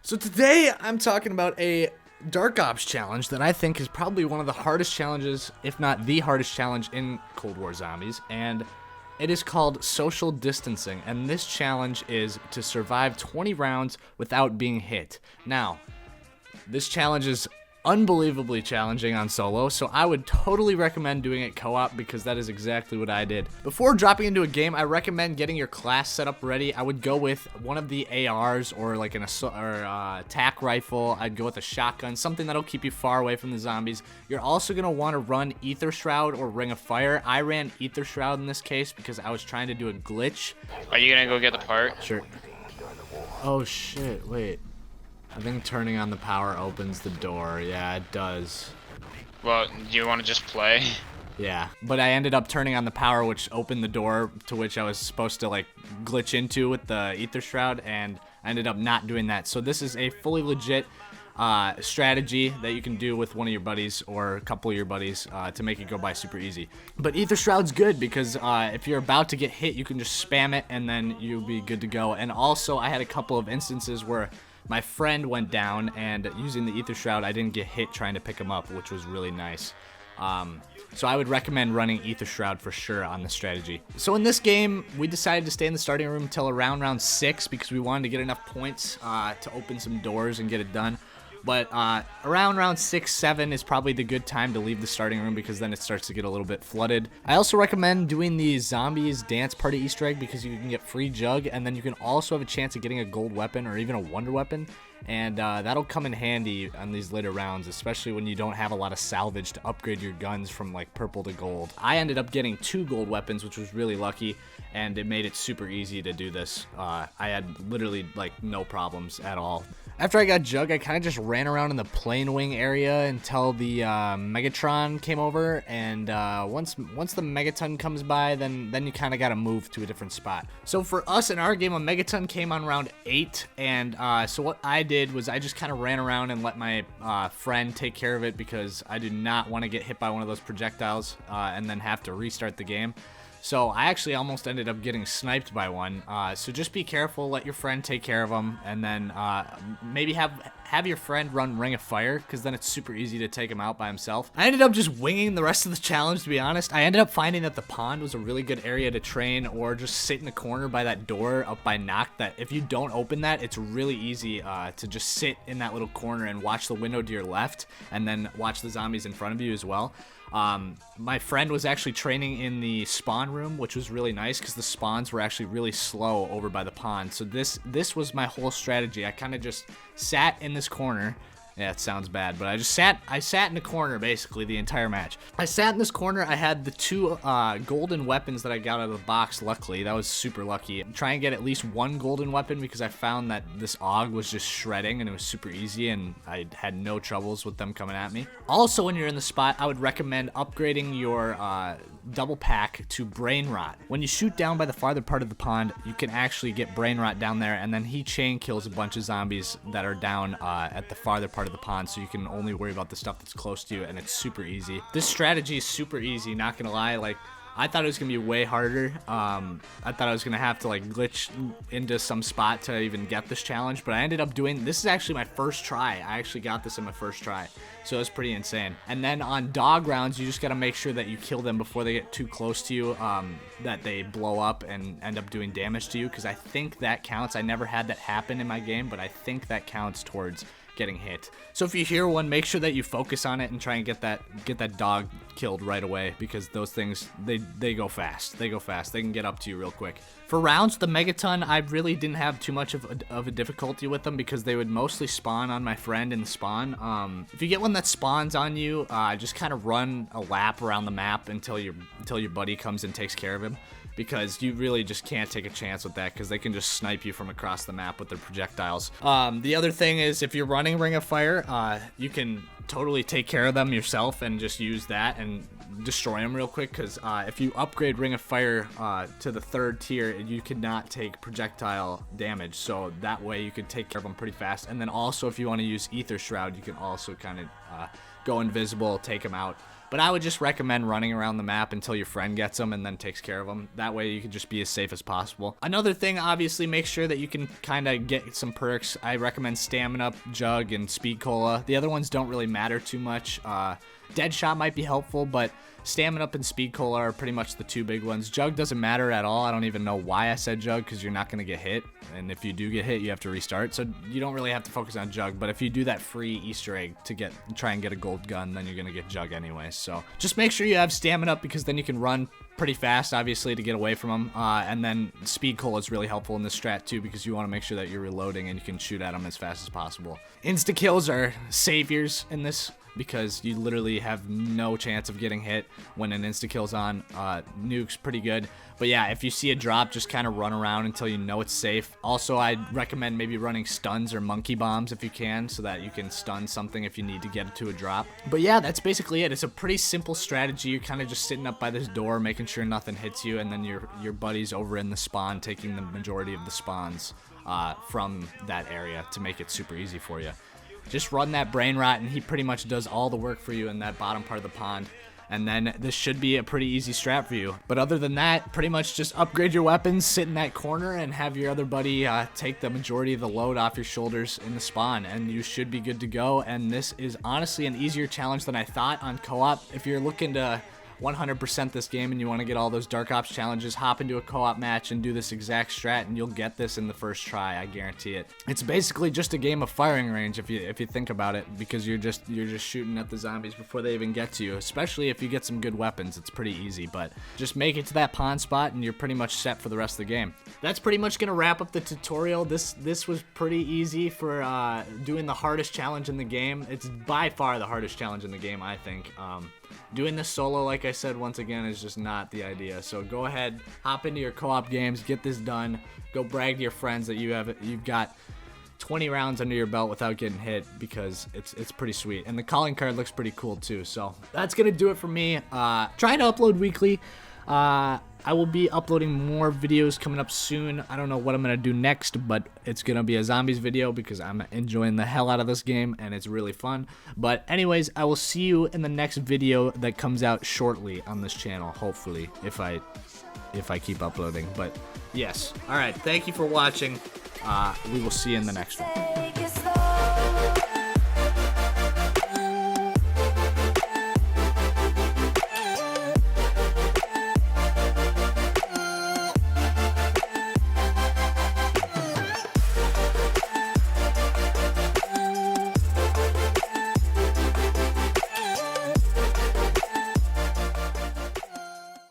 So today I'm talking about a Dark Ops challenge that I think is probably one of the hardest challenges, if not the hardest challenge in Cold War Zombies, and it is called Social Distancing, and this challenge is to survive 20 rounds without being hit. Now, this challenge is unbelievably challenging on solo, so I would totally recommend doing it co-op because that is exactly what I did. Before dropping into a game, I recommend getting your class set up ready. I would go with one of the ARs or like an tac rifle. I'd go with a shotgun, something that'll keep you far away from the zombies. You're also going to want to run Aether Shroud or Ring of Fire. I ran Aether Shroud in this case because I was trying to do a glitch. Are you gonna go get the part? Sure. Oh shit, wait. I think turning on the power opens the door. Yeah, it does. Well, do you want to just play? Yeah, but I ended up turning on the power, which opened the door to which I was supposed to like glitch into with the Aether Shroud, and I ended up not doing that. So this is a fully legit strategy that you can do with one of your buddies or a couple of your buddies to make it go by super easy. But Aether Shroud's good because if you're about to get hit, you can just spam it and then you'll be good to go. And also, I had a couple of instances where my friend went down, and using the Aether Shroud, I didn't get hit trying to pick him up, which was really nice. So I would recommend running Aether Shroud for sure on this strategy. So in this game, we decided to stay in the starting room until around round 6 because we wanted to get enough points to open some doors and get it done. But around round 6, 7 is probably the good time to leave the starting room because then it starts to get a little bit flooded. I also recommend doing the Zombies Dance Party Easter egg because you can get free Jug, and then you can also have a chance of getting a gold weapon or even a wonder weapon. And that'll come in handy on these later rounds, especially when you don't have a lot of salvage to upgrade your guns from like purple to gold. I ended up getting 2 gold weapons, which was really lucky, and it made it super easy to do this. I had literally like no problems at all. After I got Jug, I kind of just ran around in the plane wing area until the Megatron came over, and once the Megaton comes by, then you kind of got to move to a different spot. So for us in our game, a Megaton came on round 8, and so what I did was I just kind of ran around and let my friend take care of it because I did not want to get hit by one of those projectiles and then have to restart the game. So I actually almost ended up getting sniped by one. So just be careful, let your friend take care of them, and then maybe have your friend run Ring of Fire, because then it's super easy to take him out by himself. I ended up just winging the rest of the challenge, to be honest. I ended up finding that the pond was a really good area to train, or just sit in the corner by that door up by Noct, that if you don't open that, it's really easy to just sit in that little corner and watch the window to your left, and then watch the zombies in front of you as well. My friend was actually training in the spawn room, which was really nice because the spawns were actually really slow over by the pond. So this was my whole strategy. I kind of just sat in this corner. Yeah, it sounds bad, but I sat in the corner basically the entire match. I sat in this corner. I had the 2 golden weapons that I got out of the box, luckily. That was super lucky. Try and get at least 1 golden weapon because I found that this AUG was just shredding and it was super easy and I had no troubles with them coming at me. Also, when you're in the spot, I would recommend upgrading your double pack to Brain Rot. When you shoot down by the farther part of the pond, you can actually get Brain Rot down there, and then he chain kills a bunch of zombies that are down at the farther part of the pond, so you can only worry about the stuff that's close to you, and it's super easy. This strategy is super easy, not gonna lie. Like, I thought it was gonna be way harder. I thought I was gonna have to like glitch into some spot to even get this challenge, but I ended up doing, this is actually my first try. I actually got this in my first try, so it was pretty insane. And then on dog rounds, you just gotta make sure that you kill them before they get too close to you, that they blow up and end up doing damage to you, because I think that counts. I never had that happen in my game, but I think that counts towards getting hit. So if you hear one, make sure that you focus on it and try and get that dog killed right away, because those things, they go fast. They go fast. They can get up to you real quick. For rounds, the Megaton, I really didn't have too much of a difficulty with them because they would mostly spawn on my friend in the spawn. If you get one that spawns on you, just kind of run a lap around the map until your buddy comes and takes care of him, because you really just can't take a chance with that because they can just snipe you from across the map with their projectiles. The other thing is, if you're running Ring of Fire, you can totally take care of them yourself and just use that and destroy them real quick, because if you upgrade Ring of Fire to the 3rd tier, you cannot take projectile damage, so that way you can take care of them pretty fast. And then also, if you want to use Aether Shroud, you can also kind of go invisible, take them out. But I would just recommend running around the map until your friend gets them and then takes care of them. That way you can just be as safe as possible. Another thing, obviously, make sure that you can kind of get some perks. I recommend Stamina, Jug, and Speed Cola. The other ones don't really matter too much. Deadshot might be helpful, but Stamina and Speed Cola are pretty much the two big ones. Jug doesn't matter at all. I don't even know why I said Jug, because you're not going to get hit. And if you do get hit, you have to restart. So you don't really have to focus on Jug. But if you do that free Easter egg to try and get a gold gun, then you're going to get Jug anyway. So just make sure you have Stamina, because then you can run pretty fast, obviously, to get away from them. And then Speed Cola is really helpful in this strat too, because you want to make sure that you're reloading and you can shoot at them as fast as possible. Insta kills are saviors in this, because you literally have no chance of getting hit when an insta-kill's on. Nuke's pretty good. But yeah, if you see a drop, just kind of run around until you know it's safe. Also, I'd recommend maybe running stuns or monkey bombs if you can, so that you can stun something if you need to get it to a drop. But yeah, that's basically it. It's a pretty simple strategy. You're kind of just sitting up by this door, making sure nothing hits you, and then your buddy's over in the spawn, taking the majority of the spawns from that area to make it super easy for you. Just run that brain rot, and he pretty much does all the work for you in that bottom part of the pond. And then this should be a pretty easy strat for you. But other than that, pretty much just upgrade your weapons, sit in that corner, and have your other buddy take the majority of the load off your shoulders in the spawn, and you should be good to go. And this is honestly an easier challenge than I thought on co-op. If you're looking to 100% this game and you want to get all those Dark Ops challenges, hop into a co-op match and do this exact strat, and you'll get this in the first try. I guarantee it. It's basically just a game of firing range if you think about it, because you're just shooting at the zombies before they even get to you. Especially if you get some good weapons, it's pretty easy. But just make it to that pond spot and you're pretty much set for the rest of the game. That's pretty much gonna wrap up the tutorial. This was pretty easy for doing the hardest challenge in the game. It's by far the hardest challenge in the game, I think. Doing this solo, like I said, once again, is just not the idea. So go ahead, hop into your co-op games, get this done. Go brag to your friends that you've got 20 rounds under your belt without getting hit, because it's pretty sweet. And the calling card looks pretty cool too. So that's gonna do it for me. Trying to upload weekly. I will be uploading more videos coming up soon. I don't know what I'm going to do next, but it's going to be a zombies video, because I'm enjoying the hell out of this game and it's really fun. But anyways, I will see you in the next video that comes out shortly on this channel, hopefully, if I keep uploading. But yes. All right. Thank you for watching. We will see you in the next one.